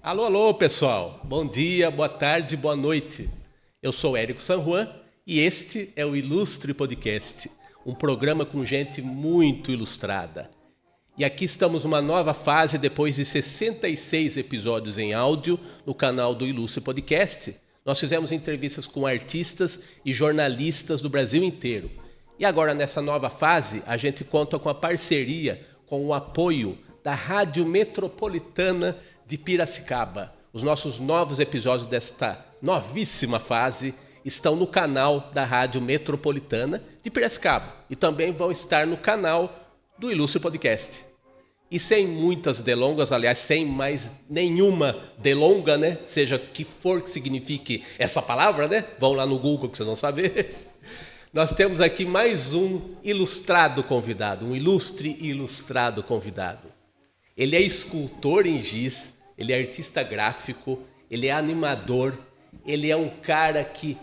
Alô, alô, pessoal. Bom dia, boa tarde, boa noite. Eu sou Érico San Juan e este é o Ilustre Podcast, um programa com gente muito ilustrada. E aqui estamos numa nova fase depois de 66 episódios em áudio no canal do Ilustre Podcast. Nós fizemos entrevistas com artistas e jornalistas do Brasil inteiro. E agora, nessa nova fase, a gente conta com a parceria, com o apoio da Rádio Metropolitana de Piracicaba. Os nossos novos episódios desta novíssima fase estão no canal da Rádio Metropolitana de Piracicaba e também vão estar no canal do Ilustre Podcast. E sem muitas delongas, aliás, sem mais nenhuma delonga, né? Seja que for que signifique essa palavra, né? Vão lá no Google que vocês vão saber. Nós temos aqui mais um ilustrado convidado, um ilustre e ilustrado convidado. Ele é escultor em giz, ele é artista gráfico, ele é animador, ele é um cara que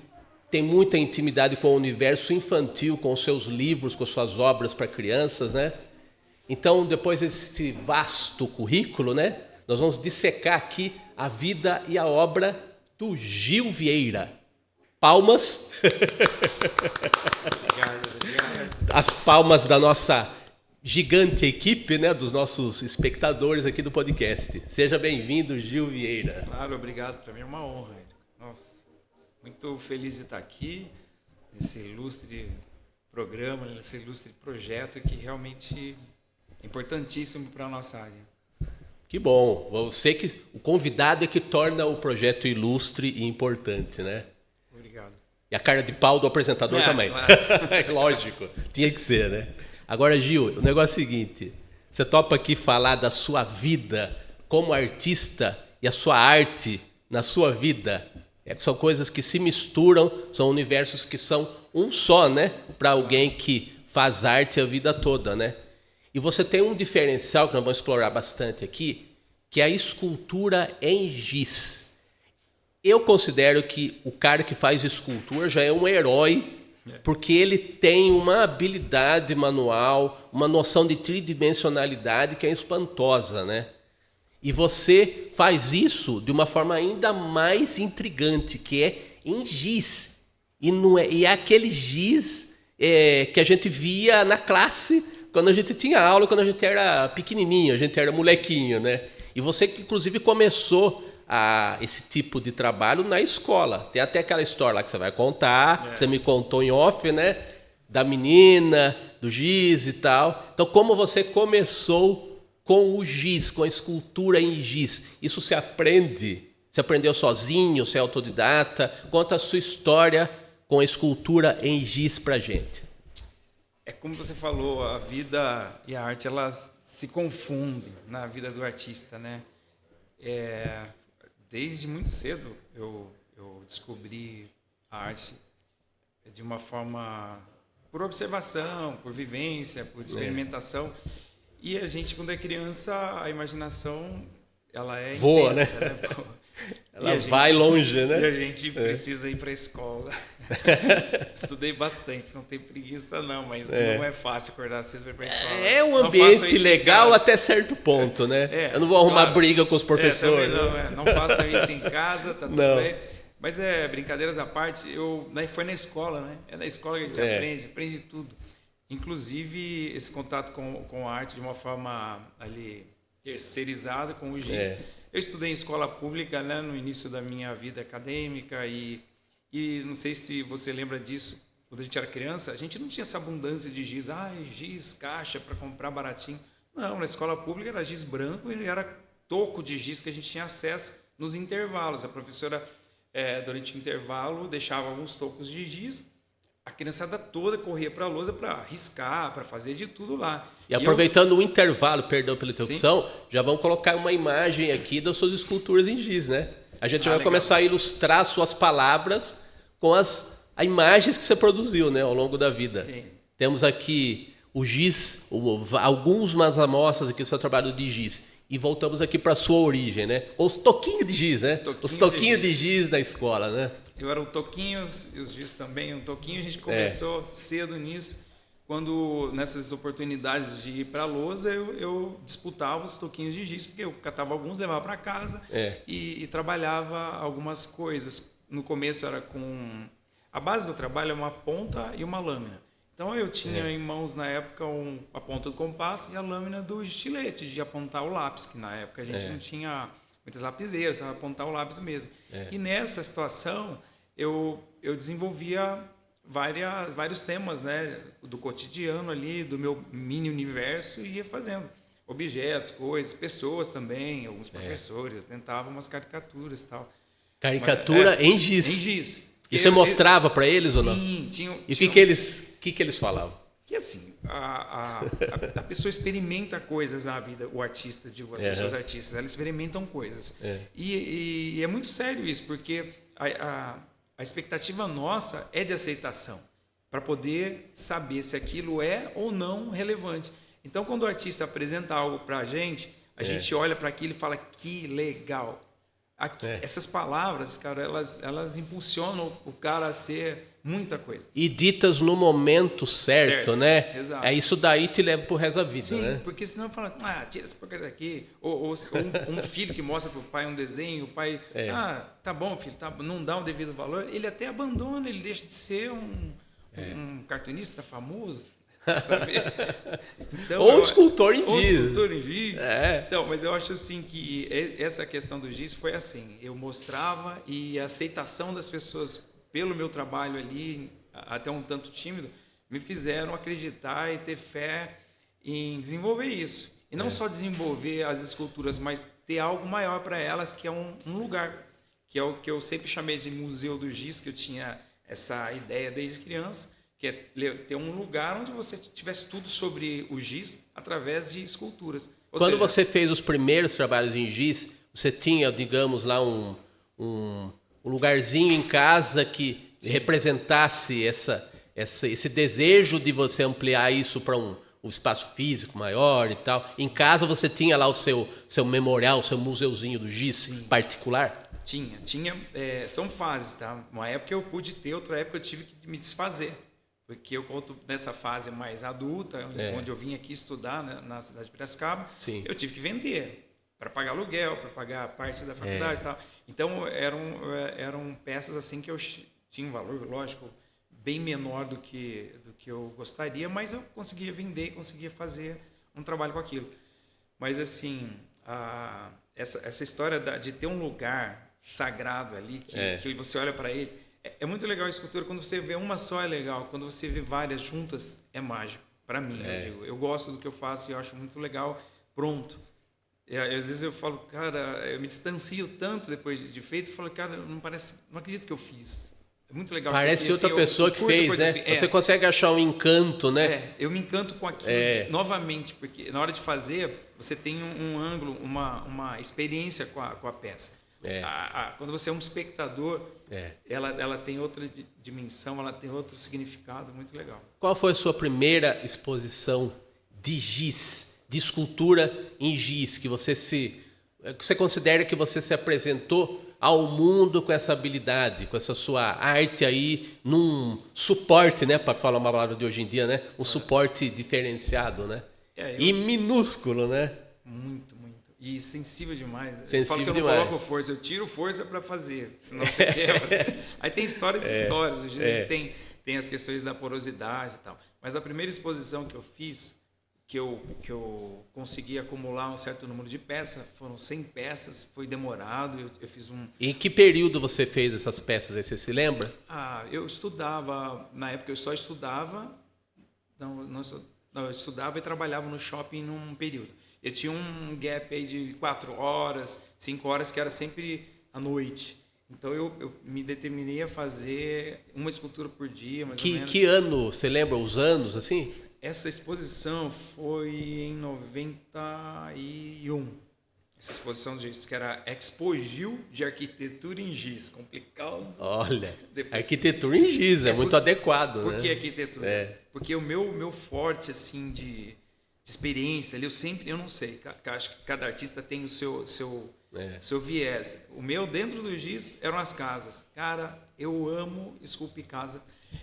tem muita intimidade com o universo infantil, com os seus livros, com suas obras para crianças, né? Então, depois desse vasto currículo, né, nós vamos dissecar aqui a vida e a obra do Gil Vieira. Palmas. Obrigado. As palmas da nossa gigante equipe, né, dos nossos espectadores aqui do podcast. Seja bem-vindo, Gil Vieira. Claro, obrigado. Para mim é uma honra, Érico. Nossa, muito feliz de estar aqui nesse ilustre programa, nesse ilustre projeto que realmente é importantíssimo para a nossa área. Que bom. Você que o convidado é que torna o projeto ilustre e importante, né? Obrigado. E a cara de pau do apresentador também. Claro. É lógico, tinha que ser, né? Agora, Gil, o negócio é o seguinte, você topa aqui falar da sua vida como artista e a sua arte na sua vida? São coisas que se misturam, são universos que são um só, né? Para alguém que faz arte a vida toda, né? E você tem um diferencial que nós vamos explorar bastante aqui, que é a escultura em giz. Eu considero que o cara que faz escultura já é um herói, porque ele tem uma habilidade manual, uma noção de tridimensionalidade que é espantosa, né? E você faz isso de uma forma ainda mais intrigante, que é em giz. E é aquele giz que a gente via na classe quando a gente tinha aula, quando a gente era pequenininho, a gente era molequinho, né? E você que, inclusive, começou esse tipo de trabalho na escola. Tem até aquela história lá que você vai contar, que você me contou em off, né? Da menina, do giz e tal. Então, como você começou com o giz, com a escultura em giz? Isso se aprende? Você aprendeu sozinho, você é autodidata? Conta a sua história com a escultura em giz pra gente. É como você falou, a vida e a arte, elas se confundem na vida do artista, né? Desde muito cedo eu descobri a arte de uma forma por observação, por vivência, por experimentação. E a gente, quando é criança, a imaginação ela é voa, intensa, né? Ela vai longe, né? E a gente precisa ir para a escola. Estudei bastante, não tenho preguiça não, mas não é fácil acordar cedo para ir para a escola. É um ambiente legal até certo ponto, né? Eu não vou arrumar briga com os professores. Não façam isso em casa, tá tudo bem. Mas brincadeiras à parte, foi na escola, né? É na escola que a gente aprende tudo. Inclusive, esse contato com a arte de uma forma ali terceirizada, com o giz. Eu estudei em escola pública, né, no início da minha vida acadêmica e não sei se você lembra disso, quando a gente era criança, a gente não tinha essa abundância de giz, giz, caixa para comprar baratinho. Não, na escola pública era giz branco e era toco de giz que a gente tinha acesso nos intervalos. A professora, durante o intervalo, deixava alguns tocos de giz, a criançada toda corria para a lousa para riscar, para fazer de tudo lá. E aproveitando o intervalo, perdão pela interrupção, já vão colocar uma imagem aqui das suas esculturas em giz, né? A gente vai começar a ilustrar suas palavras com as imagens que você produziu, né, ao longo da vida. Sim. Temos aqui o giz, algumas amostras aqui do seu trabalho de giz. E voltamos aqui para a sua origem, né? Os toquinhos de giz, né? Os toquinhos de giz da escola, né? Eu era um toquinho, e os giz também um toquinho. A gente começou cedo nisso. quando nessas oportunidades de ir para a lousa, eu disputava os toquinhos de giz, porque eu catava alguns, levava para casa e trabalhava algumas coisas. No começo era com... A base do trabalho é uma ponta e uma lâmina. Então eu tinha em mãos na época a ponta do compasso e a lâmina do estilete, de apontar o lápis, que na época a gente não tinha muitas lapiseiras, estava apontar o lápis mesmo. E nessa situação eu desenvolvia vários temas, né, do cotidiano ali, do meu mini universo, e ia fazendo objetos, coisas, pessoas também, alguns professores, eu tentava umas caricaturas e tal. Caricatura em giz? Em giz. E você mostrava para eles ou não? Sim, E o que eles falavam? Que assim, a pessoa experimenta coisas na vida, o artista, digo, as pessoas artistas, elas experimentam coisas. E é muito sério isso, porque a expectativa nossa é de aceitação, para poder saber se aquilo é ou não relevante. Então, quando o artista apresenta algo para a gente olha para aquilo e fala, que legal. Essas palavras, cara, elas impulsionam o cara a ser muita coisa. E ditas no momento certo, né? Exato. Isso daí te leva pro resto da vida, sim, né? Porque senão fala, tira essa porcaria daqui. Ou um filho que mostra pro pai um desenho, o pai, tá bom, filho, não dá o devido valor, ele até abandona, ele deixa de ser um cartunista famoso. Sabe? Então, ou escultor em giz. Então, mas eu acho assim que essa questão do giz foi assim, eu mostrava e a aceitação das pessoas pelo meu trabalho ali, até um tanto tímido, me fizeram acreditar e ter fé em desenvolver isso. E não só desenvolver as esculturas, mas ter algo maior para elas, que é um lugar, que é o que eu sempre chamei de Museu do Giz, que eu tinha essa ideia desde criança, que é ter um lugar onde você tivesse tudo sobre o giz através de esculturas. Quando você fez os primeiros trabalhos em giz, você tinha, digamos, lá um lugarzinho em casa que representasse esse desejo de você ampliar isso para um espaço físico maior e tal. Em casa você tinha lá o seu memorial, o seu museuzinho do giz particular? Tinha. São fases, tá? Uma época eu pude ter, outra época eu tive que me desfazer. Porque eu conto nessa fase mais adulta, onde eu vim aqui estudar, né, na cidade de Piracicaba, eu tive que vender para pagar aluguel, para pagar parte da faculdade e tal. Então, eram peças assim que eu tinha um valor, lógico, bem menor do que eu gostaria, mas eu conseguia vender e conseguia fazer um trabalho com aquilo. Mas, assim, essa história de ter um lugar sagrado ali, que você olha para ele... É muito legal a escultura, quando você vê uma só é legal, quando você vê várias juntas é mágico, para mim. Eu gosto do que eu faço e eu acho muito legal, pronto. E, às vezes eu falo, cara, eu me distancio tanto depois de feito, eu falo, cara, não acredito que eu fiz. É muito legal. Parece outra pessoa que fez, né? Você consegue achar um encanto, né? Eu me encanto com aquilo novamente, porque na hora de fazer, você tem um ângulo, uma experiência com a peça. Quando você é um espectador, ela tem outra dimensão, ela tem outro significado muito legal. Qual foi a sua primeira exposição de giz, de escultura em giz, que você considera que você se apresentou ao mundo com essa habilidade, com essa sua arte aí, num suporte, né, para falar uma palavra de hoje em dia, né, um suporte diferenciado, né, e minúsculo, né? Muito. E sensível demais. Sensível eu falo que eu não coloco força, eu tiro força para fazer, senão você quebra. Aí tem histórias e histórias. Tem as questões da porosidade e tal. Mas a primeira exposição que eu fiz, que eu consegui acumular um certo número de peças, foram 100 peças, foi demorado, eu fiz um... Em que período você fez essas peças aí, você se lembra? Eu estudava, na época eu só estudava, eu estudava e trabalhava no shopping num período. Eu tinha um gap aí de 4 horas, 5 horas, que era sempre à noite. Então, eu me determinei a fazer uma escultura por dia, mais ou menos. Que ano? Você lembra os anos, assim? Essa exposição foi em 91. Essa exposição de giz, que era Expo Gil de Arquitetura em Giz. Complicado. Olha, arquitetura em giz, é muito adequado, né? Por que arquitetura? Porque o meu forte, assim, de experiência ali, eu não sei, acho que cada artista tem o seu viés. O meu, dentro do giz, eram as casas. Cara, eu amo esculpir casa.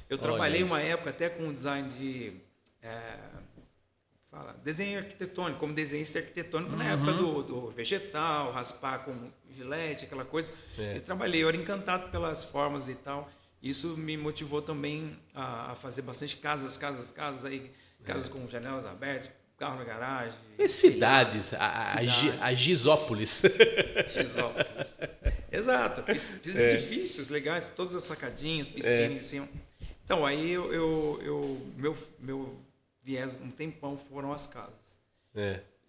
Eu trabalhei uma época até com design desenho arquitetônico, como desenhista arquitetônico na época do vegetal, raspar com gilete, aquela coisa. Eu trabalhei, eu era encantado pelas formas e tal. Isso me motivou também a fazer bastante casas aí, casas com janelas abertas, carro na garagem. E cidades, a Gisópolis. Gisópolis. Exato, fiz edifícios legais, todas as sacadinhas, piscina em cima. Então, aí meu viés um tempão foram as casas.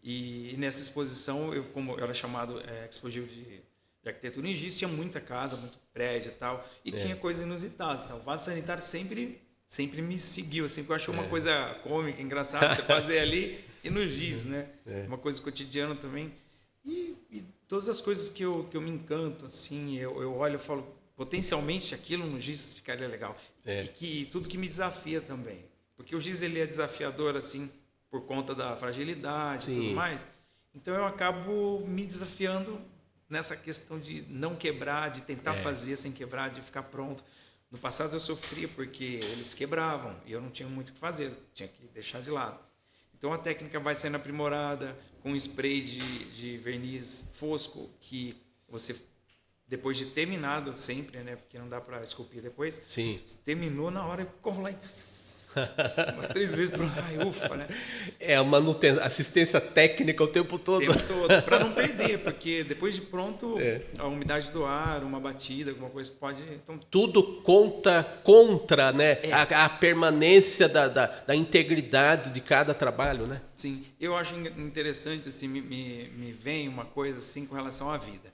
E nessa exposição, como eu era chamado Exposivo de Arquitetura em Giz, tinha muita casa, muito prédio e tal, e tinha coisas inusitadas. Então, o vaso sanitário sempre me seguiu, sempre eu achei uma coisa cômica, engraçada, você fazer ali e no giz, né? Uma coisa cotidiana também. E todas as coisas que eu me encanto, assim, eu olho e falo, potencialmente aquilo no giz ficaria legal. E tudo que me desafia também. Porque o giz ele é desafiador, assim, por conta da fragilidade e tudo mais. Então eu acabo me desafiando nessa questão de não quebrar, de tentar fazer sem quebrar, de ficar pronto. No passado eu sofria porque eles quebravam e eu não tinha muito o que fazer, tinha que deixar de lado. Então a técnica vai sendo aprimorada com spray de verniz fosco que você, depois de terminado sempre, né, porque não dá para esculpir depois, terminou na hora, eu corro lá e umas 3 vezes ufa, né? É uma assistência técnica o tempo todo. Para não perder, porque depois de pronto, a umidade do ar, uma batida, alguma coisa pode... Então... Tudo contra, né? A permanência da integridade de cada trabalho, né? Sim, eu acho interessante, assim, me vem uma coisa assim com relação à vida.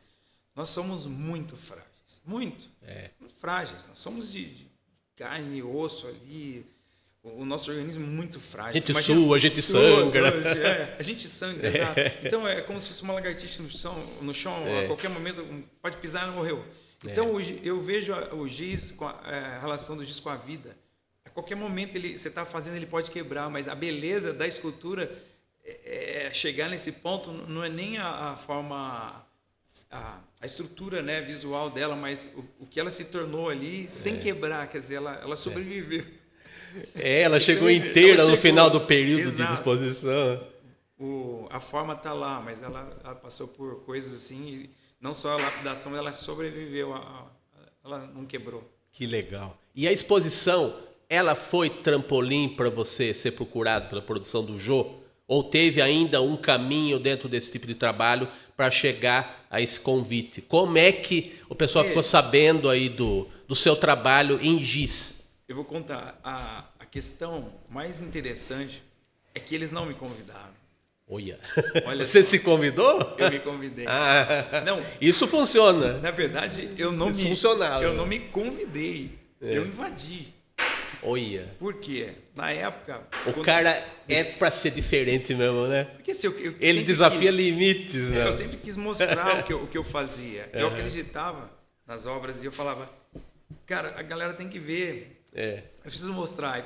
Nós somos muito frágeis, muito frágeis. Nós somos de carne e osso ali. O nosso organismo é muito frágil. A gente sua, a gente sangra. A gente sangra, exato. Então é como se fosse uma lagartixa no chão a qualquer momento pode pisar e morreu. Então eu vejo o giz, a relação do giz com a vida. A qualquer momento você está fazendo, ele pode quebrar, mas a beleza da escultura chegar nesse ponto não é nem a forma, a estrutura, né, visual dela, mas o que ela se tornou ali sem quebrar, quer dizer, ela sobreviveu. Ela chegou inteira no final do período de disposição. A forma está lá, mas ela passou por coisas assim, e não só a lapidação, mas ela sobreviveu, ela não quebrou. Que legal. E a exposição, ela foi trampolim para você ser procurado pela produção do Jô? Ou teve ainda um caminho dentro desse tipo de trabalho para chegar a esse convite? Como é que o pessoal ficou sabendo aí do seu trabalho em giz? Eu vou contar. A questão mais interessante é que eles não me convidaram. Olha você só se convidou? Eu me convidei. Não, isso funciona. Na verdade, eu não me convidei. Eu invadi. Olha. Por quê? Na época... Cara é para ser diferente mesmo, né? Porque assim, ele desafia limites. Eu sempre quis mostrar o que eu fazia. Eu acreditava nas obras e eu falava, cara, a galera tem que ver... Eu preciso mostrar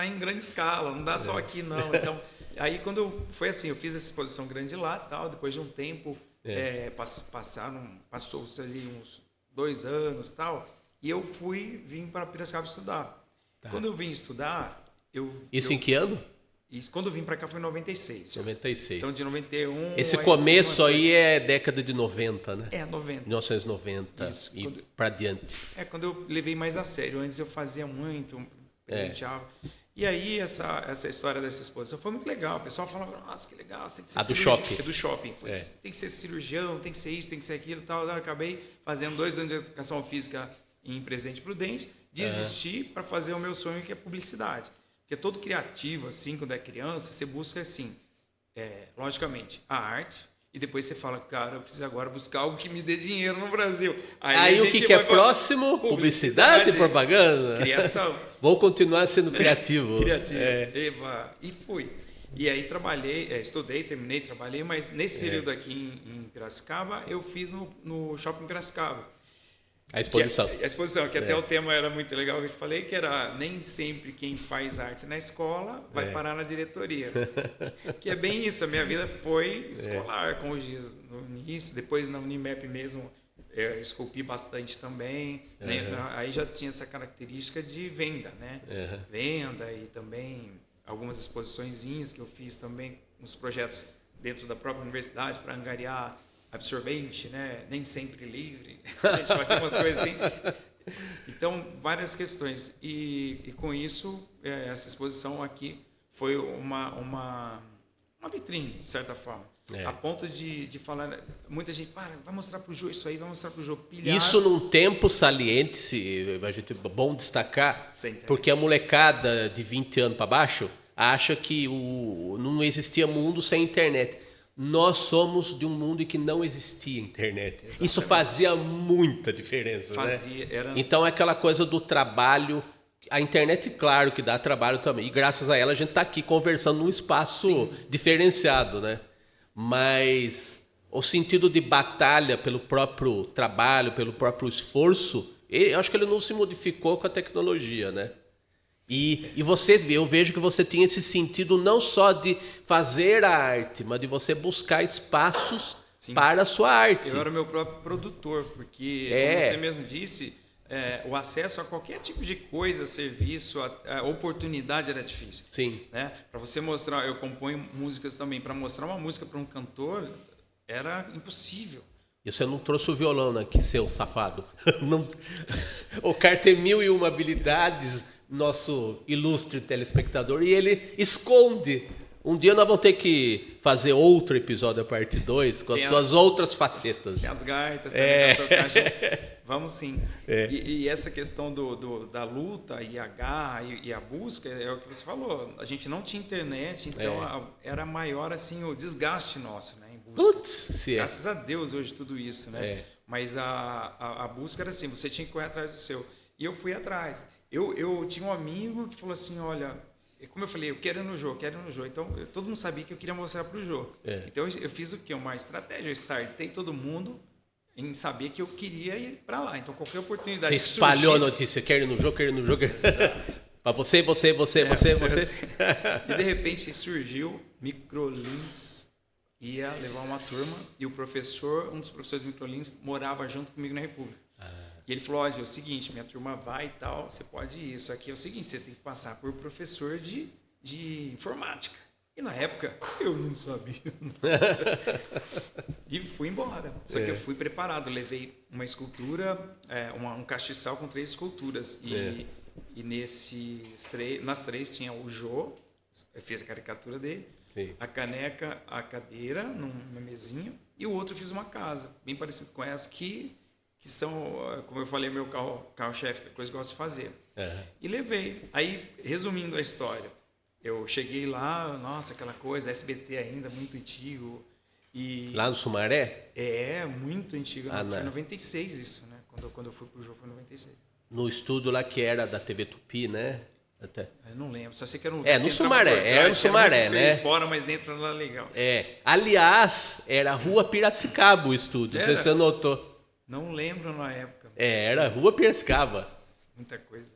em grande escala, não dá só aqui não. Então, aí foi assim, eu fiz essa exposição grande lá, tal, depois de um tempo, passou-se ali uns 2 anos, tal, e eu vim para Piracicaba estudar. Quando eu vim estudar, em que ano? Quando eu vim para cá foi em 96. 96. Então, de 91... Esse começo aí é década de 90, né? 90. 1990 para diante. Quando eu levei mais a sério. Antes eu fazia muito, presenteava. E aí, essa história dessa exposição foi muito legal. O pessoal falava, nossa, que legal, você tem que ser cirurgião. Do shopping. Do shopping. Tem que ser cirurgião, tem que ser isso, tem que ser aquilo e tal. Eu acabei fazendo 2 anos de educação física em Presidente Prudente, desisti para fazer o meu sonho, que é publicidade. Porque todo criativo, assim, quando é criança, você busca, assim, logicamente, a arte, e depois você fala, cara, eu preciso agora buscar algo que me dê dinheiro no Brasil. Aí o que é próximo? Publicidade, propaganda? Criação. Vou continuar sendo criativo. Criativo. E fui. E aí estudei, terminei, trabalhei, mas nesse período aqui em Piracicaba, eu fiz no Shopping Piracicaba. A exposição. A exposição, que até o tema era muito legal que eu te falei, que era nem sempre quem faz arte na escola vai parar na diretoria. Que é bem isso, a minha vida foi escolar, com o giz no início, depois na Unimep mesmo, eu esculpi bastante também, né? Aí já tinha essa característica de venda, né? Venda e também algumas exposiçõezinhas que eu fiz também, uns projetos dentro da própria universidade para angariar absorvente, né? Nem sempre livre. A gente fazia umas coisas assim. Então, várias questões. E com isso, essa exposição aqui foi uma vitrine, de certa forma. A ponto de falar, muita gente, vai mostrar para o Jô isso aí, vai mostrar para o Jô pilhar. Isso num tempo saliente, a gente é bom destacar, porque a molecada de 20 anos para baixo acha que não existia mundo sem internet. Nós somos de um mundo em que não existia internet. Exatamente. Isso fazia muita diferença, né? Então é aquela coisa do trabalho. A internet, claro, que dá trabalho também. E graças a ela a gente está aqui conversando num espaço diferenciado, né? Mas o sentido de batalha pelo próprio trabalho, pelo próprio esforço, eu acho que ele não se modificou com a tecnologia, né? E eu vejo que você tinha esse sentido não só de fazer a arte, mas de você buscar espaços para a sua arte. Eu era o meu próprio produtor, porque, como você mesmo disse, o acesso a qualquer tipo de coisa, serviço, a oportunidade era difícil. Sim. Né? Para você mostrar, eu componho músicas também, para mostrar uma música para um cantor era impossível. E você não trouxe o violão aqui, seu safado. Não... O cara tem 1001 habilidades, nosso ilustre telespectador, e ele esconde. Um dia nós vamos ter que fazer outro episódio, a parte 2, com as suas outras facetas. Tem as gaitas também, tocar junto. Vamos sim. E essa questão da luta e a garra e a busca, é o que você falou. A gente não tinha internet, então era maior assim, o desgaste nosso, né, em busca. Graças a Deus hoje tudo isso, né? Mas a busca era assim, você tinha que correr atrás do seu. E eu fui atrás. Eu tinha um amigo que falou assim, olha... Como eu falei, eu quero ir no Jô. Então, todo mundo sabia que eu queria mostrar para o Jô. Então, eu fiz o quê? Uma estratégia. Eu startei todo mundo em saber que eu queria ir para lá. Então, qualquer oportunidade Você espalhou a notícia. Quero ir no Jô, quero ir no Jô. Para você. E, de repente, surgiu Microlins. Ia levar uma turma. E o professor, um dos professores do Microlins, morava junto comigo na República. E ele falou, é o seguinte, minha turma vai e tal, você pode ir. Isso aqui é o seguinte, você tem que passar por professor de informática. E na época, eu não sabia. E fui embora. Só que eu fui preparado. Levei uma escultura, um castiçal com 3 esculturas. E nas 3 tinha o Jô, eu fiz a caricatura dele, a caneca, a cadeira, numa mesinha. E o outro eu fiz uma casa, bem parecido com essa, que são, como eu falei, meu carro-chefe, coisa que eu gosto de fazer. E levei. Aí, resumindo a história, eu cheguei lá, nossa, aquela coisa, SBT ainda, muito antigo. Lá no Sumaré? Muito antigo. Foi em 96 isso, né? Quando eu fui pro Jô, foi em 96. No estúdio lá que era da TV Tupi, né? Até. Eu não lembro, só sei que era um lugar no Sumaré, era no Sumaré, né? Fora, mas dentro era legal. Aliás, era a Rua Piracicaba o estúdio, não sei se você notou. Não lembro na época. Era Rua Piracicaba. Muita coisa.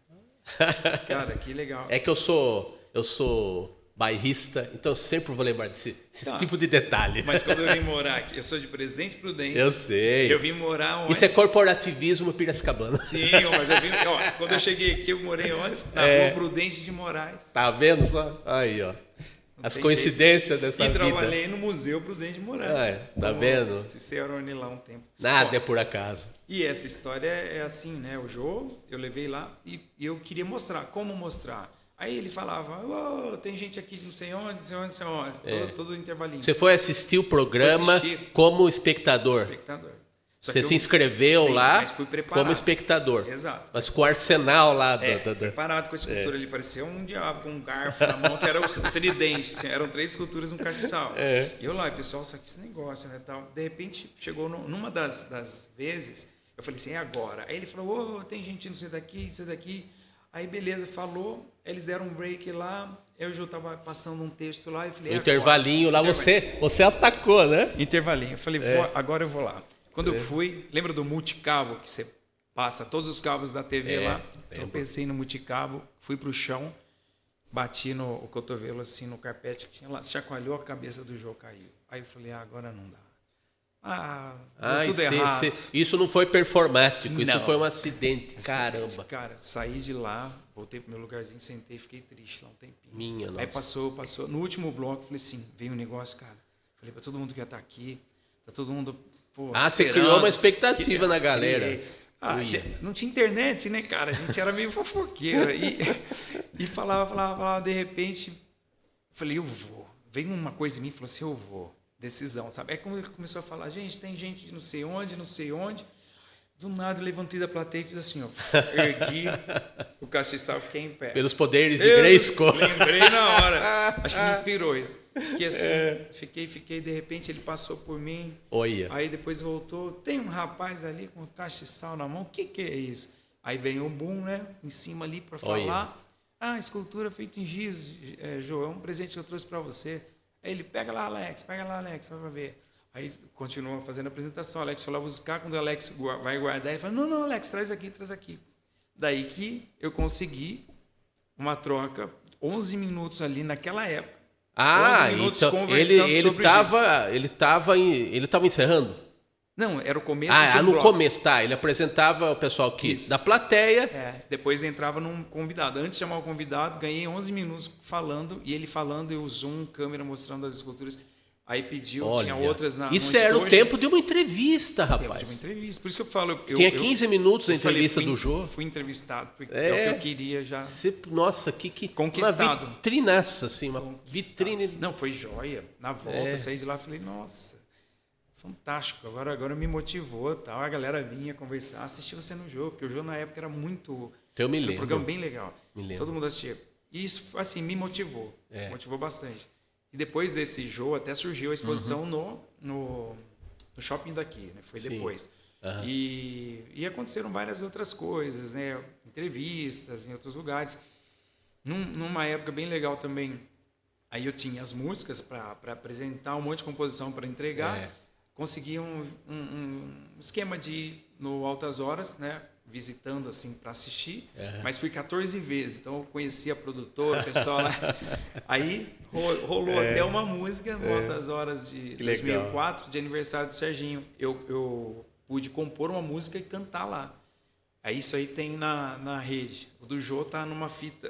Cara, que legal. É que eu sou bairrista, então eu sempre vou lembrar desse tipo de detalhe. Mas quando eu vim morar aqui, eu sou de Presidente Prudente. Eu sei. Eu vim morar onde? Isso é corporativismo piracicabano. Sim, mas eu vim... quando eu cheguei aqui, eu morei onde? Na Rua Prudente de Moraes. Tá vendo só? Aí, ó. As coincidências dessa vida. E trabalhei no Museu Prudente de Moraes. Tá vendo? Cicerone lá um tempo. Nada é por acaso. E essa história é assim, né? O Jô, eu levei lá e eu queria mostrar. Como mostrar? Aí ele falava, tem gente aqui de não sei onde, todo intervalinho. Você foi assistir o programa como espectador? Você se inscreveu lá mas fui preparado. como espectador. Exato. Mas com o arsenal lá. Preparado com a escultura. Ele parecia um diabo com um garfo na mão, que era o tridente. Eram 3 esculturas no castiçal. E eu lá, pessoal, só que esse negócio, né? Tal. De repente, chegou numa das vezes, eu falei assim, é agora. Aí ele falou, tem gente não sei daqui. Aí, beleza, falou. Eles deram um break lá. Eu já estava passando um texto lá. Eu falei, intervalinho lá, você atacou, né? Intervalinho. Eu falei, agora eu vou lá. Quando eu fui, lembra do multicabo, que você passa todos os cabos da TV lá? Eu pensei no multicabo, fui pro chão, bati o cotovelo assim no carpete que tinha lá, chacoalhou, a cabeça do Jô caiu. Aí eu falei, agora não dá. deu tudo errado. Isso não foi performático, isso Não. foi um acidente. Caramba. Cara, saí de lá, voltei pro meu lugarzinho, sentei, fiquei triste lá um tempinho. Minha nossa. Aí passou. No último bloco, falei assim, veio um negócio, cara. Falei pra todo mundo que ia estar aqui, tá todo mundo, pô, você esperando. criou uma expectativa na galera. Não tinha internet, né, cara? A gente era meio fofoqueiro. E falava, de repente, falei, eu vou. Veio uma coisa em mim e falou assim, eu vou. Decisão, sabe? Aí como ele começou a falar, gente, tem gente de não sei onde. Do nada, eu levantei da plateia e fiz assim, ó. Ergui o castiçal e fiquei em pé. Pelos poderes de Grayskull. Lembrei na hora. Acho que me inspirou isso. Fiquei assim, fiquei, de repente ele passou por mim. Olha. Aí depois voltou. Tem um rapaz ali com castiçal na mão. O que é isso? Aí vem o boom, né? Em cima ali para falar. Escultura feita em giz, João, é um presente que eu trouxe para você. Aí ele, pega lá, Alex, vai ver. Aí continua fazendo a apresentação, o Alex foi lá buscar, quando o Alex vai guardar, ele fala, não, Alex, traz aqui. Daí que eu consegui uma troca, 11 minutos ali naquela época. 11 minutos então ele estava encerrando? Não, era o começo de um bloco. Começo, tá. Ele apresentava o pessoal da plateia. Depois entrava num convidado. Antes de chamar o convidado, ganhei 11 minutos falando, e ele falando, e o zoom, câmera mostrando as esculturas. Aí pediu, tinha outras na Isso era o tempo de uma entrevista, rapaz. Tempo de uma entrevista. Por isso que eu falo... Tinha 15 minutos na entrevista do Jô. Fui entrevistado. É o que eu queria já. Nossa, que conquistado. Uma vitrinaça, assim, uma vitrine. Não, foi joia. Na volta, saí de lá e falei, nossa, fantástico. Agora me motivou, tal. A galera vinha conversar, assistir você no Jô, porque o Jô na época era muito... Eu me lembro. Um programa bem legal. Me lembro. Todo mundo assistia. E isso, assim, me motivou. Motivou bastante. E depois desse Jô, até surgiu a exposição no shopping daqui, né? Foi depois. E aconteceram várias outras coisas, né? Entrevistas em outros lugares. Numa época bem legal também, aí eu tinha as músicas para apresentar, um monte de composição para entregar. Consegui um esquema de ir no Altas Horas, né? Visitando assim para assistir, mas fui 14 vezes, então eu conheci a produtora, o pessoal lá. Aí rolou até uma música no Altas Horas de 2004, de aniversário do Serginho. Eu pude compor uma música e cantar lá. Aí isso aí tem na rede. O do Jô tá numa fita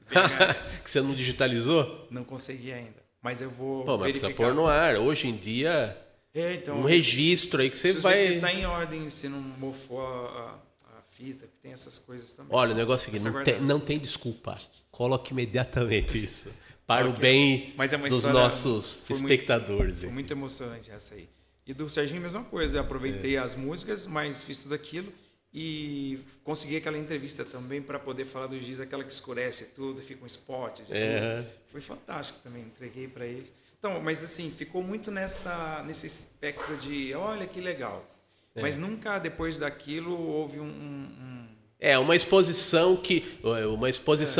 VHS. Que você não digitalizou? Não consegui ainda, mas eu vou mas verificar. precisa pôr no ar. Hoje em dia, então, um registro aí que você vai... Se está em ordem, se não mofou a fita, que tem essas coisas também. Olha, o negócio é o seguinte, não tem desculpa. Coloque imediatamente isso. Para o bem dos nossos espectadores. Foi muito emocionante essa aí. E do Serginho, a mesma coisa. Eu aproveitei as músicas, mas fiz tudo aquilo e consegui aquela entrevista também para poder falar do giz, aquela que escurece tudo, fica um spot. Foi fantástico também, entreguei para eles. Então, mas assim, ficou muito nesse espectro de, olha que legal. Mas nunca depois daquilo houve uma exposição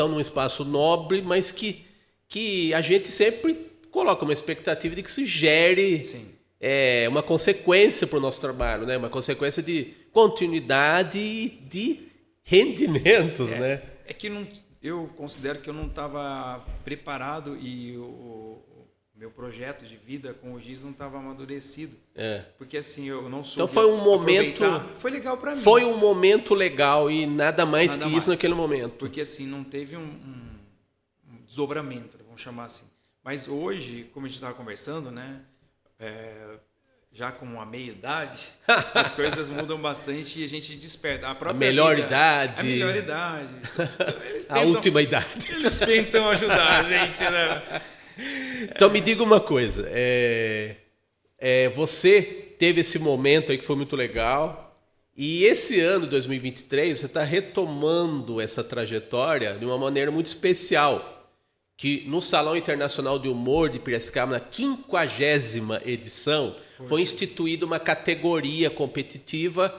num espaço nobre, mas que a gente sempre coloca uma expectativa de que se gere uma consequência para o nosso trabalho, né? Uma consequência de continuidade e de rendimentos, né? É que eu considero que eu não estava preparado e o meu projeto de vida com o giz não estava amadurecido. Porque assim, eu não soube. Então foi um momento... Foi legal para mim. Foi um momento legal e nada mais que isso naquele momento. Porque assim, não teve um desdobramento, vamos chamar assim. Mas hoje, como a gente estava conversando, né? Já com a meia-idade, as coisas mudam bastante e a gente desperta. A melhor idade. A melhor idade. A última idade. Eles tentam ajudar a gente, né? Então me diga uma coisa, você teve esse momento aí que foi muito legal e esse ano, 2023, você está retomando essa trajetória de uma maneira muito especial, que no Salão Internacional de Humor de Piracicaba, na 50ª edição, foi instituída uma categoria competitiva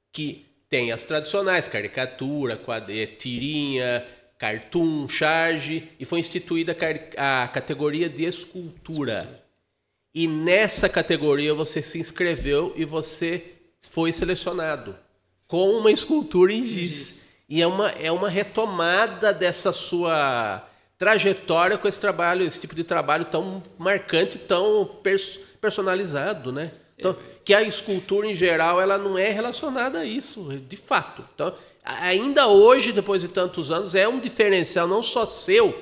que tem as tradicionais, caricatura, tirinha, cartoon, charge, e foi instituída a categoria de escultura. E nessa categoria você se inscreveu e você foi selecionado com uma escultura em giz. E é uma retomada dessa sua trajetória com esse tipo de trabalho tão marcante, tão personalizado, né? Então, que a escultura, em geral, ela não é relacionada a isso, de fato. Então, ainda hoje, depois de tantos anos, é um diferencial não só seu,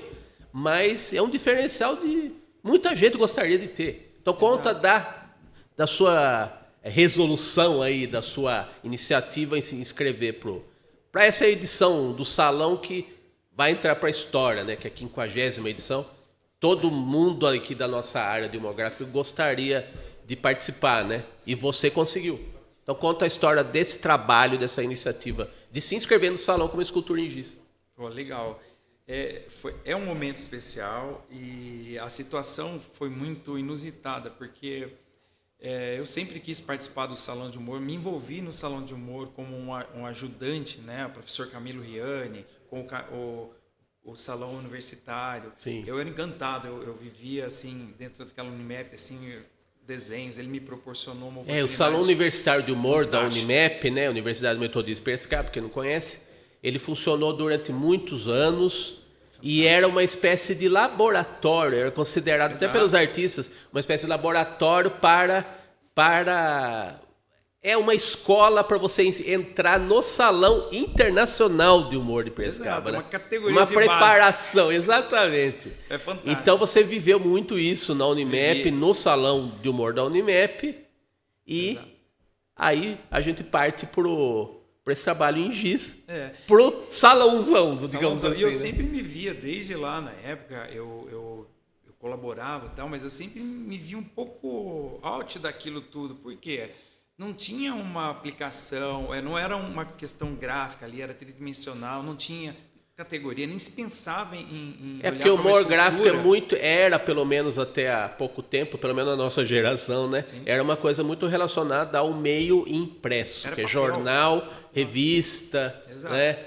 mas é um diferencial de muita gente gostaria de ter. Então, conta da sua resolução aí, da sua iniciativa em se inscrever para essa edição do salão que vai entrar para a história, né? Que é a 50ª edição. Todo mundo aqui da nossa área de demográfica gostaria de participar, né? E você conseguiu. Então conta a história desse trabalho, dessa iniciativa de se inscrever no salão como escultura em giz. Pô, legal. É um momento especial e a situação foi muito inusitada, porque eu sempre quis participar do Salão de Humor, me envolvi no Salão de Humor como um ajudante, né? O professor Camilo Riani, com o Salão Universitário. Sim. Eu era encantado, eu vivia assim, dentro daquela Unimep, assim, desenhos, ele me proporcionou uma oportunidade. O Salão Universitário de Humor fantástica. da Unimep, né? Universidade Metodista Piracicaba, porque não conhece, ele funcionou durante muitos anos e era uma espécie de laboratório, era considerado até pelos artistas uma espécie de laboratório é uma escola para você entrar no Salão Internacional de Humor de Piracicaba. Exato, né? Uma categoria uma de preparação, base. exatamente. É fantástico. Então você viveu muito isso na Unimep, no Salão de Humor da Unimep, e aí a gente parte para esse trabalho em giz, pro salãozão, digamos assim. E eu né? sempre me via, desde lá na época, eu colaborava e tal, mas eu sempre me via um pouco out daquilo tudo. Por quê? Não tinha uma aplicação, não era uma questão gráfica ali, era tridimensional, não tinha categoria, nem se pensava em olhar porque o para uma humor gráfico escultura. era, pelo menos até há pouco tempo, pelo menos na nossa geração, né? Sim. Era uma coisa muito relacionada ao meio impresso, Era que é papel. jornal, revista, Exato. né?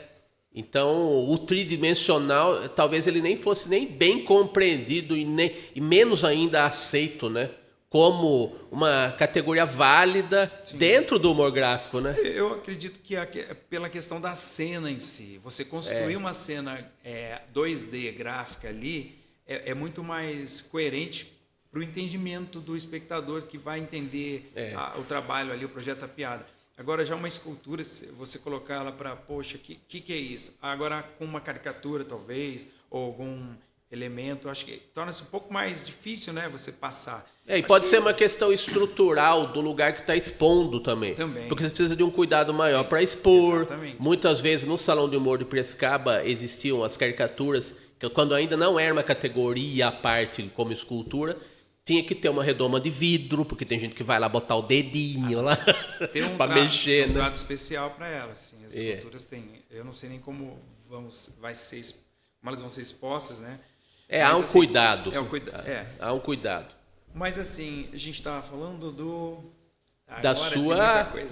Então, o tridimensional, talvez ele nem fosse nem bem compreendido e menos ainda aceito, né? Como uma categoria válida dentro do humor gráfico, né? Eu acredito que pela questão da cena em si, você construir uma cena 2D gráfica ali é muito mais coerente para o entendimento do espectador que vai entender o trabalho ali, o projeto, a piada. Agora, já uma escultura, se você colocar ela para, poxa, que é isso? Agora, com uma caricatura, talvez, ou algum elemento, acho que torna-se um pouco mais difícil, né, você passar. E pode ser uma questão estrutural do lugar que está expondo também. Porque você precisa de um cuidado maior para expor. Exatamente. Muitas vezes no Salão de Humor de Piracicaba existiam as caricaturas, que quando ainda não era uma categoria à parte como escultura, tinha que ter uma redoma de vidro, porque tem gente que vai lá botar o dedinho lá para mexer. Tem um né? trato especial para elas. Assim. As esculturas têm. Eu não sei nem como como elas vão ser expostas, né? Há um cuidado. Há um cuidado. Mas assim, a gente estava falando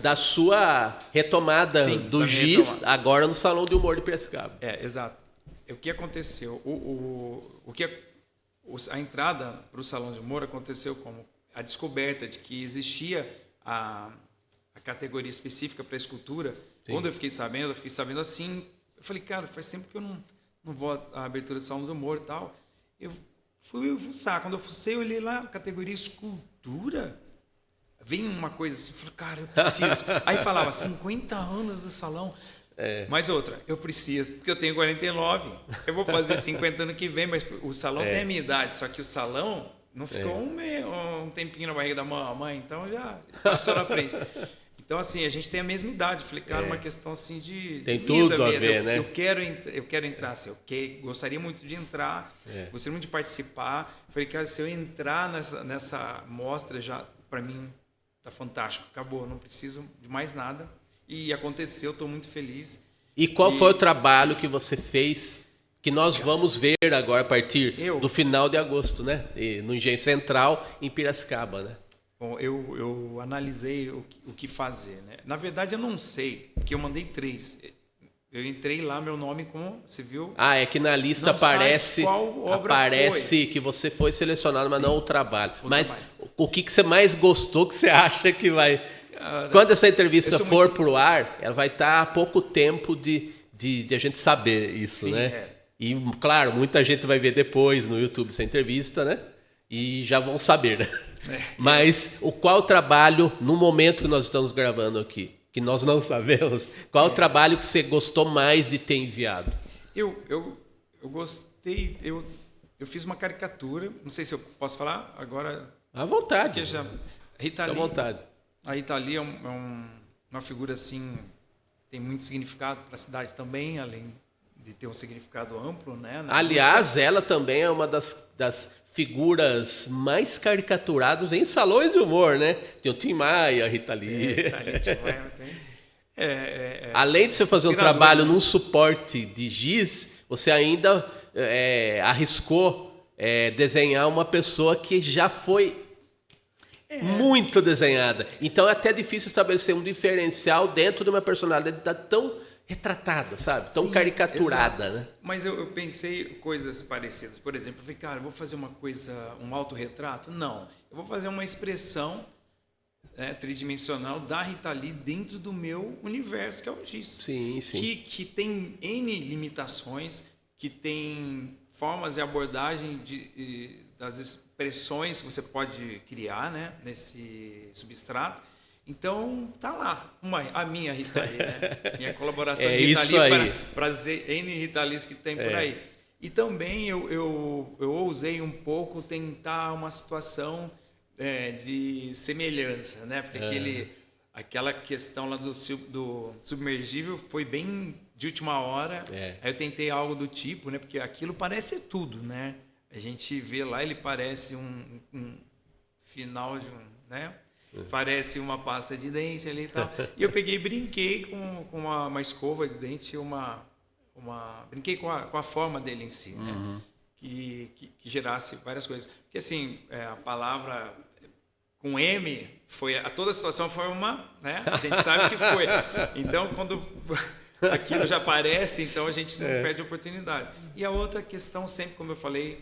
da sua retomada do giz, agora no Salão de Humor de Piracicaba. Exato. O que aconteceu? A entrada para o Salão de Humor aconteceu como a descoberta de que existia a categoria específica para escultura. Sim. Quando eu fiquei sabendo assim, eu falei, cara, faz tempo que eu não vou à abertura do Salão de Humor e tal. Eu fui fuçar. Quando eu fucei, eu olhei lá, categoria escultura. Vem uma coisa assim, eu falei, cara, eu preciso. Aí falava, 50 anos do salão. Mais outra, eu preciso, porque eu tenho 49. Eu vou fazer 50 ano que vem, mas o salão tem a minha idade, só que o salão não ficou um tempinho na barriga da mamãe, então já passou na frente. Então, assim, a gente tem a mesma idade. Eu falei, cara, uma questão assim de tem vida tudo mesmo. A ver, né? Eu quero entrar, assim, gostaria muito de entrar, gostaria muito de participar. Eu falei, cara, se eu entrar nessa mostra, já, para mim, tá fantástico. Acabou, não preciso de mais nada. E aconteceu, estou muito feliz. E qual foi o trabalho que você fez, que nós vamos ver agora a partir do final de agosto, né? No Engenho Central, em Piracicaba, né? Bom, eu analisei o que fazer, né? Na verdade, eu não sei, porque eu mandei 3. Eu entrei lá, meu nome como, você viu? É que na lista aparece que você foi selecionado, mas não o trabalho. O que você mais gostou, que você acha que vai... Quando essa entrevista for pro ar, ela vai estar há pouco tempo de a gente saber isso, né? E, claro, muita gente vai ver depois no YouTube essa entrevista, né? E já vão saber, né? Mas qual trabalho, no momento que nós estamos gravando aqui, que nós não sabemos, qual o trabalho que você gostou mais de ter enviado? Eu gostei, eu fiz uma caricatura, não sei se eu posso falar agora. À vontade. Porque já, Rita Lee, à vontade. A Rita Lee é uma figura assim, tem muito significado para a cidade também, além de ter um significado amplo, né? Aliás, ela também é uma das figuras mais caricaturadas em salões de humor, né? Tem o Tim Maia, a Rita Lee. Tim Maia tem. Além de você fazer um trabalho num suporte de giz, você ainda arriscou desenhar uma pessoa que já foi muito desenhada. Então é até difícil estabelecer um diferencial dentro de uma personalidade tão retratada, sabe? Tão caricaturada, né? Mas eu pensei coisas parecidas. Por exemplo, eu falei, cara, eu vou fazer uma coisa, um autorretrato? Não. Eu vou fazer uma expressão tridimensional da Rita Lee dentro do meu universo, que é o giz. Sim, sim. Que tem N limitações, que tem formas de abordagem das expressões que você pode criar, né, nesse substrato. Então, tá lá, a minha Rita Lee, né? Minha colaboração de Rita Lee para as N Rita Lees que tem por aí. E também eu ousei um pouco tentar uma situação de semelhança, né? Porque aquela questão lá do submergível foi bem de última hora. Aí eu tentei algo do tipo, né? Porque aquilo parece tudo, né? A gente vê lá, ele parece um final de né? Parece uma pasta de dente ali e tal. E eu peguei e brinquei com uma escova de dente, brinquei com a forma dele em si, né? Que gerasse várias coisas. Porque assim, a palavra com M, toda a situação foi né? A gente sabe que foi. Então, quando aquilo já aparece, então a gente não perde a oportunidade. E a outra questão, sempre como eu falei,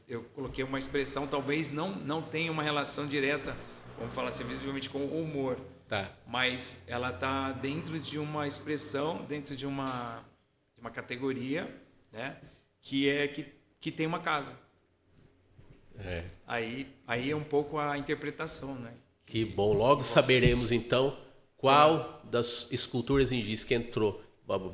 eu coloquei uma expressão, talvez não tenha uma relação direta, vamos falar assim, visivelmente com o humor. Tá. Mas ela está dentro de uma expressão, dentro de uma categoria, né? Que tem uma casa. Aí é um pouco a interpretação, né? Que bom. Logo saberemos, então, qual das esculturas em giz que entrou.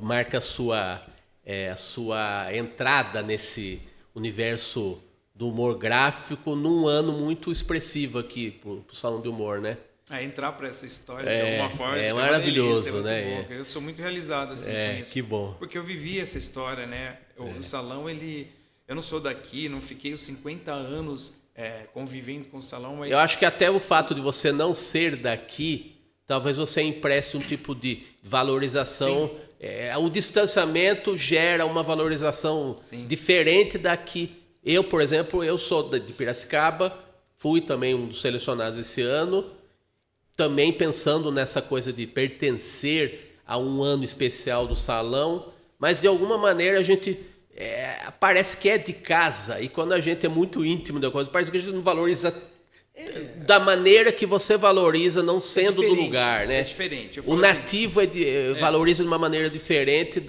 Marca a sua entrada nesse universo do humor gráfico num ano muito expressivo aqui pro Salão de Humor, né? Entrar para essa história de alguma forma é maravilhoso, delícia, né? Bom. Eu sou muito realizado assim com isso. Que bom. Porque eu vivi essa história, né? O salão, eu não sou daqui, não fiquei os 50 anos convivendo com o salão, mas... Eu acho que até o fato de você não ser daqui, talvez você empreste um tipo de valorização. O distanciamento gera uma valorização diferente daqui. Eu, por exemplo, eu sou de Piracicaba, fui também um dos selecionados esse ano, também pensando nessa coisa de pertencer a um ano especial do salão, mas de alguma maneira a gente parece que é de casa, e quando a gente é muito íntimo da coisa, parece que a gente não valoriza da maneira que você valoriza, não sendo do lugar, né? É diferente. O nativo valoriza de uma maneira diferente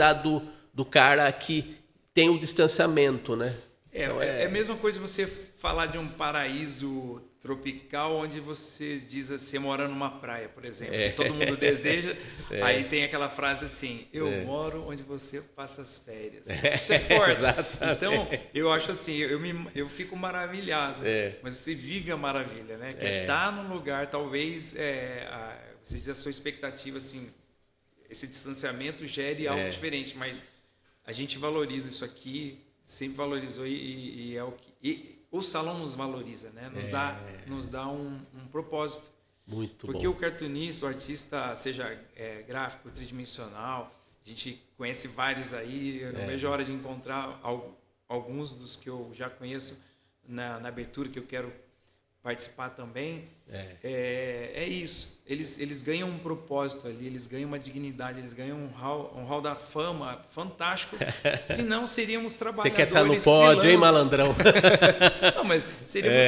do cara que tem o distanciamento, né? É a mesma coisa você falar de um paraíso tropical onde você diz assim, você mora numa praia, por exemplo, que todo mundo deseja, aí tem aquela frase assim, eu moro onde você passa as férias. Isso é forte. Então, eu acho assim, eu fico maravilhado, mas você vive a maravilha, né? Que estar num lugar, talvez, você diz a sua expectativa, assim, esse distanciamento gere algo diferente, mas a gente valoriza isso aqui, sempre valorizou e é o que... O salão nos valoriza, né? Nos dá um propósito. Muito Porque bom. o cartunista, o artista, seja gráfico, tridimensional, a gente conhece vários aí, eu não vejo a hora de encontrar alguns dos que eu já conheço na abertura, que eu quero participar também. É isso. Eles ganham um propósito ali, eles ganham uma dignidade, eles ganham um hall da fama fantástico. Senão seríamos trabalhadores. Você quer estar no pódio, hein, malandrão? Não, mas seríamos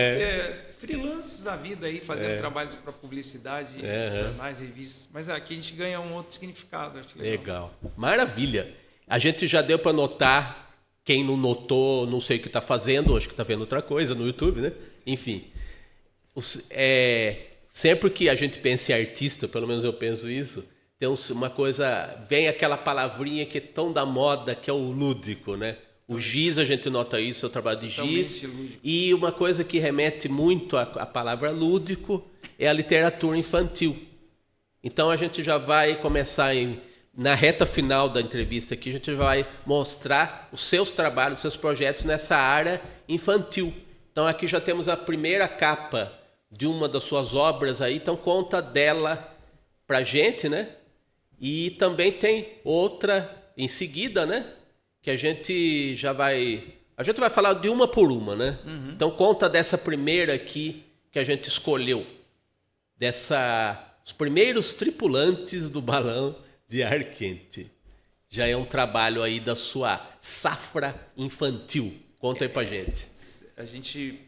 freelancers da vida aí, fazendo trabalhos para publicidade, jornais, revistas. Mas aqui a gente ganha um outro significado. Acho legal. Maravilha. A gente já deu para notar. Quem não notou, não sei o que está fazendo, acho que está vendo outra coisa no YouTube, né? Enfim, sempre que a gente pensa em artista, pelo menos eu penso isso, tem uma coisa, vem aquela palavrinha que é tão da moda, que é o lúdico, né? O giz, a gente nota isso, é o trabalho de giz. E uma coisa que remete muito à palavra lúdico é a literatura infantil. Então a gente já vai começar na reta final da entrevista aqui, a gente vai mostrar os seus trabalhos, os seus projetos nessa área infantil. Então aqui já temos a primeira capa de uma das suas obras aí, então conta dela pra gente, né? E também tem outra em seguida, né? Que a gente vai falar de uma por uma, né? Uhum. Então conta dessa primeira aqui que a gente escolheu, os primeiros tripulantes do balão de ar quente. Já é um trabalho aí da sua safra infantil. Conta aí pra gente. A gente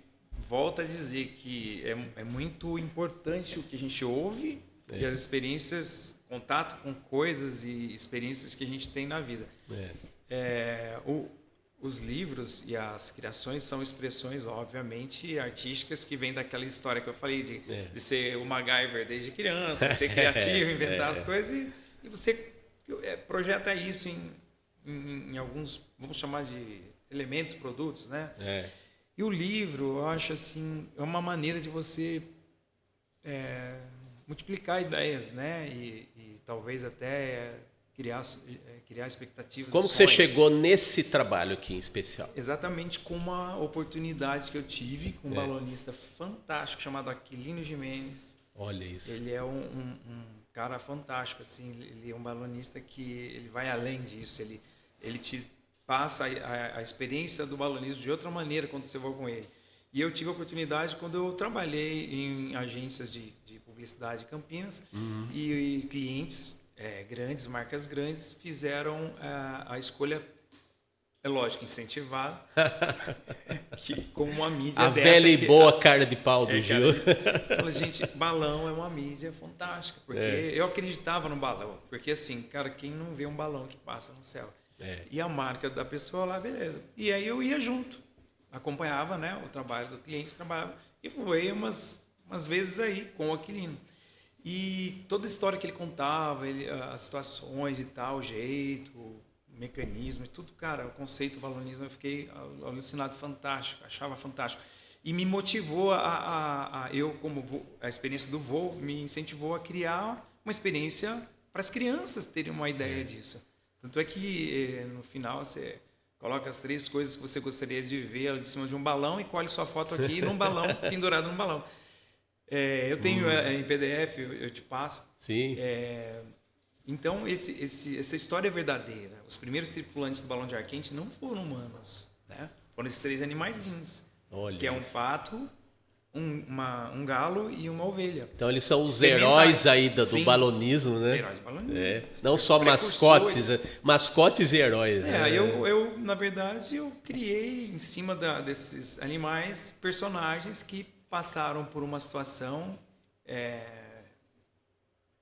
volta a dizer que é muito importante o que a gente ouve e as experiências, contato com coisas e experiências que a gente tem na vida. Os livros e as criações são expressões, obviamente, artísticas que vêm daquela história que eu falei de ser o MacGyver desde criança, de ser criativo, inventar as coisas e você projeta isso em alguns, vamos chamar de elementos, produtos, né? E o livro, eu acho assim, é uma maneira de você multiplicar ideias, né? E talvez até criar expectativas. Como que você chegou nesse trabalho aqui em especial? Exatamente com uma oportunidade que eu tive com um balonista fantástico chamado Aquilino Gimenez. Olha isso. Ele é um cara fantástico, assim. Ele é um balonista que ele vai além disso. Ele te passa a experiência do balonismo de outra maneira quando você vai com ele. E eu tive a oportunidade quando eu trabalhei em agências de publicidade em Campinas e clientes grandes, marcas grandes, fizeram a escolha, é lógico, incentivada, como uma mídia a velha e boa cara de pau do Gil. Falei, gente, balão é uma mídia fantástica, porque eu acreditava no balão, porque assim, cara, quem não vê um balão que passa no céu? E a marca da pessoa lá, beleza. E aí eu ia junto, acompanhava, né, o trabalho do cliente, trabalhava, e voei umas vezes aí com o Aquilino. E toda a história que ele contava, as situações e tal, o jeito, o mecanismo e tudo, cara, o conceito do balonismo, eu fiquei alucinado, fantástico, achava fantástico. E me motivou a experiência do voo me incentivou a criar uma experiência para as crianças terem uma ideia disso. Tanto é que no final você coloca as 3 coisas que você gostaria de ver de cima de um balão e colhe sua foto aqui num balão, pendurado num balão. Eu tenho em PDF, eu te passo. Sim. Então, essa história é verdadeira. Os primeiros tripulantes do balão de ar quente não foram humanos, né? Foram esses 3 animaizinhos. Olha que é um pato, um galo e uma ovelha. Então, eles são os heróis aí do balonismo, né? Heróis do balonismo. Não só mascotes e heróis. Eu, na verdade, eu criei em cima desses animais personagens que passaram por uma situação,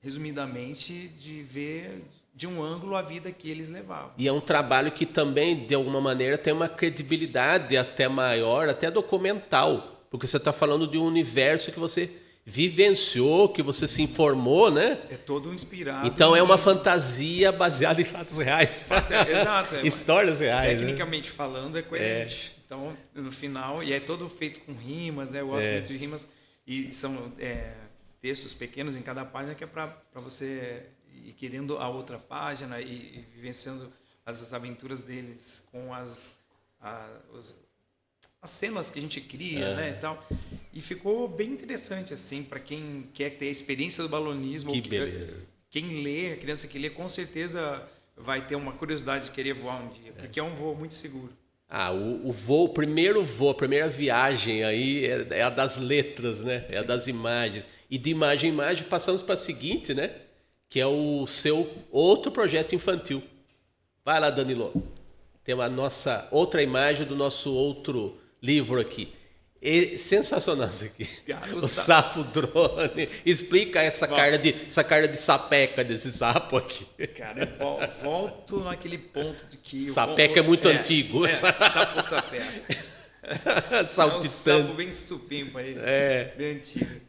resumidamente, de ver de um ângulo a vida que eles levavam. E é um trabalho que também, de alguma maneira, tem uma credibilidade até maior, até documental, porque você está falando de um universo que você vivenciou, que você se informou, né? É todo inspirado. Então é uma fantasia baseada em fatos reais. Exato. Histórias reais. Tecnicamente falando, é coerente. Então, no final, e é todo feito com rimas, né? Eu gosto muito de rimas. E são textos pequenos em cada página que é para você ir querendo a outra página e vivenciando as aventuras deles com as cenas que a gente cria, né? E tal. E ficou bem interessante, assim, para quem quer ter a experiência do balonismo. Que beleza. Quem lê, a criança que lê, com certeza vai ter uma curiosidade de querer voar um dia, porque é um voo muito seguro. O primeiro voo, a primeira viagem aí é a das letras, né? É a das imagens. E de imagem em imagem passamos para a seguinte, né? Que é o seu outro projeto infantil. Vai lá, Danilo. Tem a nossa outra imagem do nosso outro livro aqui. Sensacional isso aqui. O sapo drone. Explica essa cara de sapeca desse sapo aqui. Cara, eu volto naquele ponto de que... Sapeca é muito antigo. Sapo sapeca. Saltitante. É um sapo bem supimpa esse, bem antigo.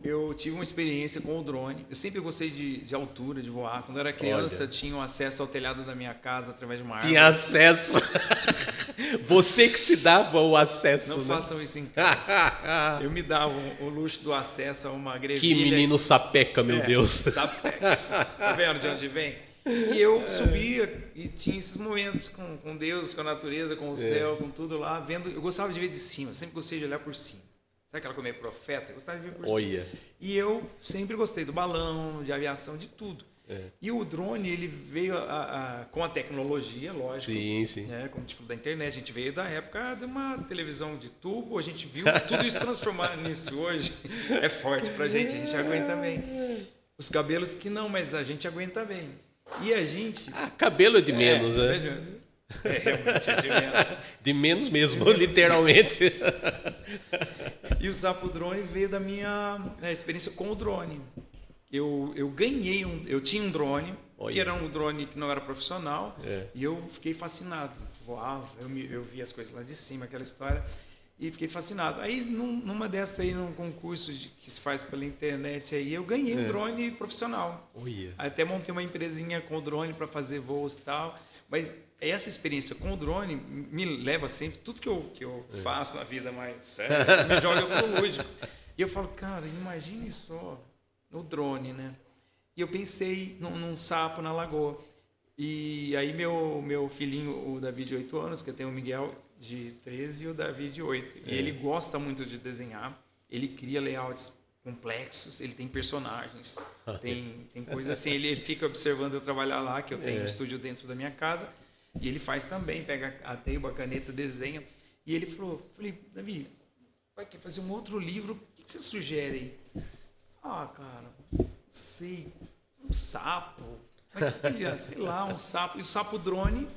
Eu tive uma experiência com o drone. Eu sempre gostei de altura, de voar. Quando eu era criança, tinha acesso ao telhado da minha casa através de uma árvore. Tinha acesso. Você que se dava o acesso. Não né? façam isso em casa. Eu me dava o luxo do acesso a uma grevilha. Que menino sapeca, meu Deus. Sapeca. Tá vendo de onde vem? E eu subia e tinha esses momentos com Deus, com a natureza, com o céu, com tudo lá, vendo. Eu gostava de ver de cima, sempre gostei de olhar por cima. Sabe aquela coisa meio profeta? Eu gostava de ver por cima. E eu sempre gostei do balão, de aviação, de tudo. E o drone, ele veio com a tecnologia, lógico. Sim. Né? Como a gente falou da internet, a gente veio da época de uma televisão de tubo, a gente viu tudo isso transformar nisso hoje. É forte pra gente, a gente aguenta bem. Os cabelos que não, mas a gente aguenta bem. E a gente... cabelo é de menos, né? Realmente é de menos. De menos mesmo, literalmente. E o Sapo Drone veio da minha experiência com o drone. Eu ganhei eu tinha um drone, que era um drone que não era profissional, e eu fiquei fascinado. Voava, eu via as coisas lá de cima, aquela história, e fiquei fascinado. Aí, numa dessas aí, num concurso que se faz pela internet, aí eu ganhei um drone profissional. Até montei uma empresinha com o drone para fazer voos e tal. Mas essa experiência com o drone me leva sempre, tudo que eu faço na vida mais séria, me joga pro lúdico. E eu falo, cara, imagine só o drone, né? E eu pensei num sapo na lagoa. E aí meu filhinho, o Davi de 8 anos, que eu tenho o Miguel de 13 e o Davi de 8. E ele gosta muito de desenhar, ele cria layouts complexos, ele tem personagens, tem coisa assim, ele fica observando eu trabalhar lá, que eu tenho um estúdio dentro da minha casa, e ele faz também, pega a teiba, a caneta, desenha. E ele falei, Davi, vai fazer um outro livro, o que você sugere aí? Cara, sei, um sapo, sei lá, um sapo. E o sapo drone,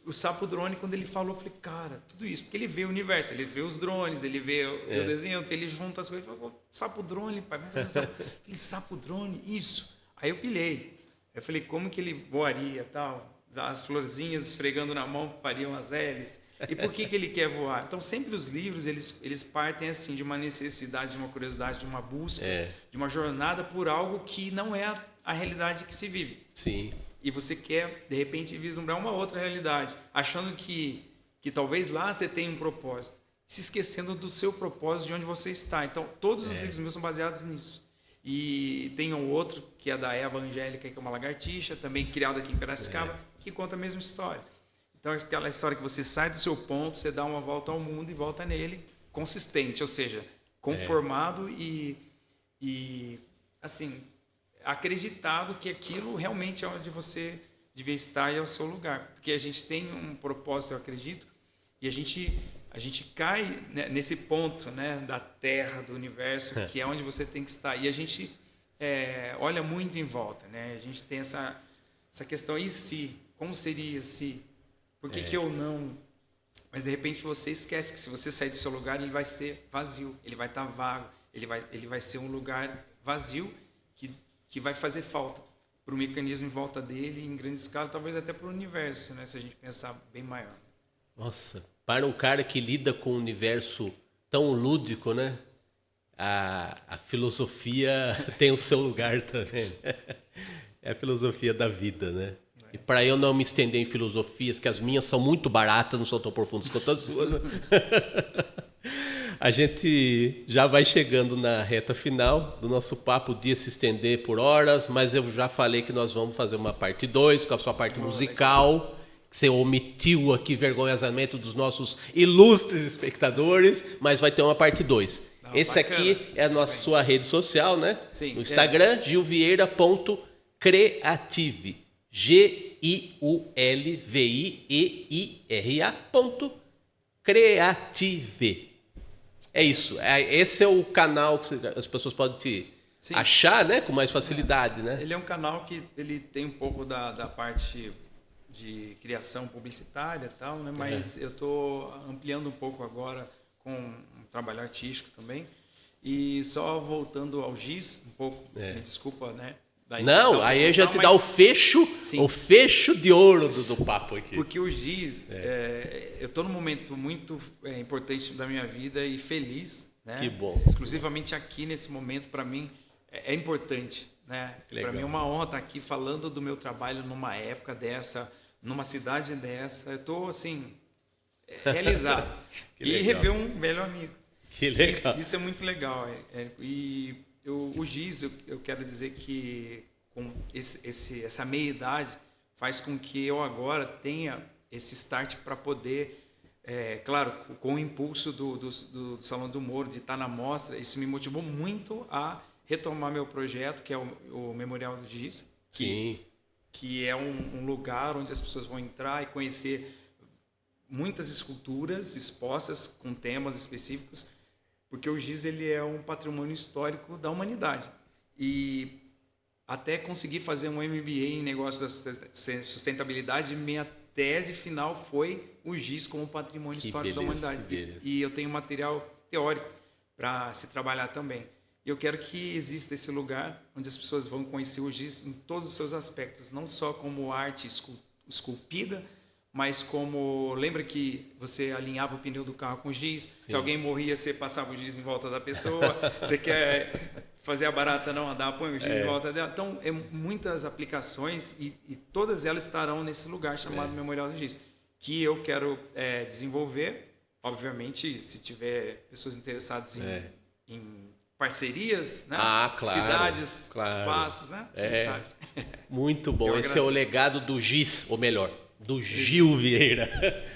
o sapo drone, quando ele falou, eu falei, cara, tudo isso, porque ele vê o universo, ele vê os drones, ele vê o desenho, ele junta as coisas, ele falou, sapo drone, pai, vamos fazer sapo. Falei, sapo drone, isso. Aí eu pilhei. Eu falei, como que ele voaria, tal, as florzinhas esfregando na mão fariam as hélices. E por que ele quer voar? Então, sempre os livros, eles partem assim de uma necessidade, de uma curiosidade, de uma busca, de uma jornada por algo que não é a realidade que se vive. Sim. E você quer, de repente, vislumbrar uma outra realidade, achando que talvez lá você tenha um propósito, se esquecendo do seu propósito, de onde você está. Então, todos os livros meus são baseados nisso. E tem um outro, que é da Eva Angélica, que é uma lagartixa, também criada aqui em Piracicaba, que conta a mesma história. Então, é aquela história que você sai do seu ponto, você dá uma volta ao mundo e volta nele consistente, ou seja, conformado e assim, acreditado que aquilo realmente é onde você devia estar e é o seu lugar. Porque a gente tem um propósito, eu acredito, e a gente cai, né, nesse ponto, né, da Terra, do universo, que é onde você tem que estar. E a gente olha muito em volta, né? A gente tem essa questão, e se? Como seria se? Por que eu não? Mas, de repente, você esquece que se você sair do seu lugar, ele vai ser vazio, ele vai estar vago, ele vai ser um lugar vazio que vai fazer falta para o mecanismo em volta dele, em grande escala, talvez até para o universo, né? Se a gente pensar bem maior. Nossa, para um cara que lida com um universo tão lúdico, né? A filosofia tem o seu lugar também. É a filosofia da vida, né? E para eu não me estender em filosofias, que as minhas são muito baratas, não são tão profundas quanto as suas, né? A gente já vai chegando na reta final do nosso papo, podia se estender por horas, mas eu já falei que nós vamos fazer uma parte 2, com a sua parte musical, que você omitiu aqui vergonhosamente dos nossos ilustres espectadores, mas vai ter uma parte 2. Esse bacana. Aqui é a nossa sua rede social, né? Sim, no Instagram, gilvieira.creative. GILVIEIRA.creative. É isso. Esse é o canal que as pessoas podem te achar, né, com mais facilidade, né? Ele é um canal que ele tem um pouco da parte de criação publicitária e tal, né? Mas eu estou ampliando um pouco agora com um trabalho artístico também. E só voltando ao GIS, um pouco, desculpa, né? da Não, aí a gente dá o fecho de ouro do papo aqui. Porque o GIS, eu estou num momento muito importante da minha vida e feliz, né? Que bom. Exclusivamente aqui nesse momento, para mim, é importante, né? Para mim é uma honra estar aqui falando do meu trabalho numa época dessa, numa cidade dessa. Eu estou, assim, realizado. E rever um velho amigo. Que legal. Isso é muito legal. E o GIS, eu quero dizer que com essa meia-idade faz com que eu agora tenha esse start para poder, claro, com o impulso do Salão do Moro, de estar na mostra, isso me motivou muito a retomar meu projeto, que é o Memorial do GIS, que é um lugar onde as pessoas vão entrar e conhecer muitas esculturas expostas com temas específicos, porque o GIS ele é um patrimônio histórico da humanidade. E até consegui fazer um MBA em negócios da sustentabilidade, minha tese final foi o GIS como patrimônio histórico da humanidade. E eu tenho material teórico para se trabalhar também. E eu quero que exista esse lugar onde as pessoas vão conhecer o GIS em todos os seus aspectos, não só como arte esculpida, mas como... Lembra que você alinhava o pneu do carro com o giz? Sim. Se alguém morria, você passava o giz em volta da pessoa. Você quer fazer a barata não andar, põe o giz em volta dela. Então, muitas aplicações e todas elas estarão nesse lugar chamado Memorial do Giz, que eu quero desenvolver. Obviamente, se tiver pessoas interessadas em parcerias, né? Claro, cidades, espaços, né? Quem sabe? Muito bom. Esse é o legado do GIS, ou melhor, do Gil Vieira.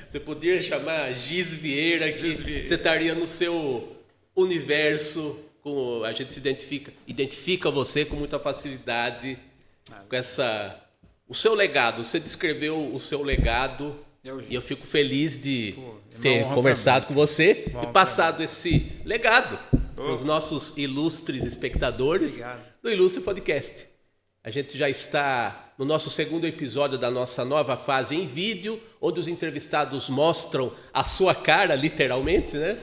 Você poderia chamar Giz Vieira, que você estaria no seu universo, a gente se identifica você com muita facilidade com o seu legado. Você descreveu o seu legado e eu fico feliz de ter conversado com você e passado esse legado para os nossos ilustres espectadores do Ilustre Podcast. A gente já está no nosso segundo episódio da nossa nova fase em vídeo, onde os entrevistados mostram a sua cara, literalmente, né?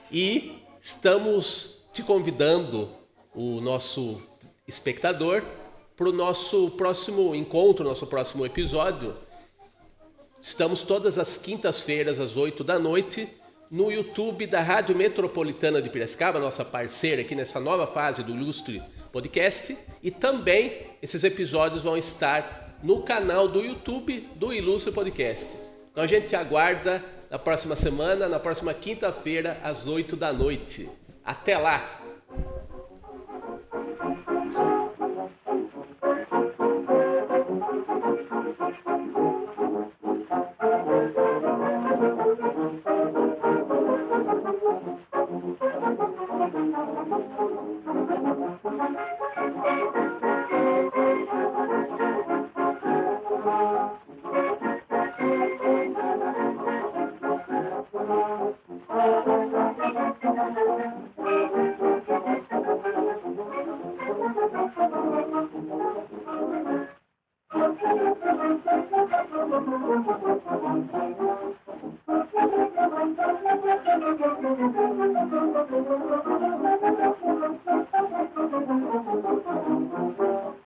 E estamos te convidando, o nosso espectador, para o nosso próximo encontro, nosso próximo episódio. Estamos todas as quintas-feiras, às 20h, no YouTube da Rádio Metropolitana de Piracicaba, nossa parceira aqui nessa nova fase do Ilustre Podcast, e também esses episódios vão estar no canal do YouTube do Ilustre Podcast. Então a gente te aguarda na próxima semana, na próxima quinta-feira, às 20h. Até lá!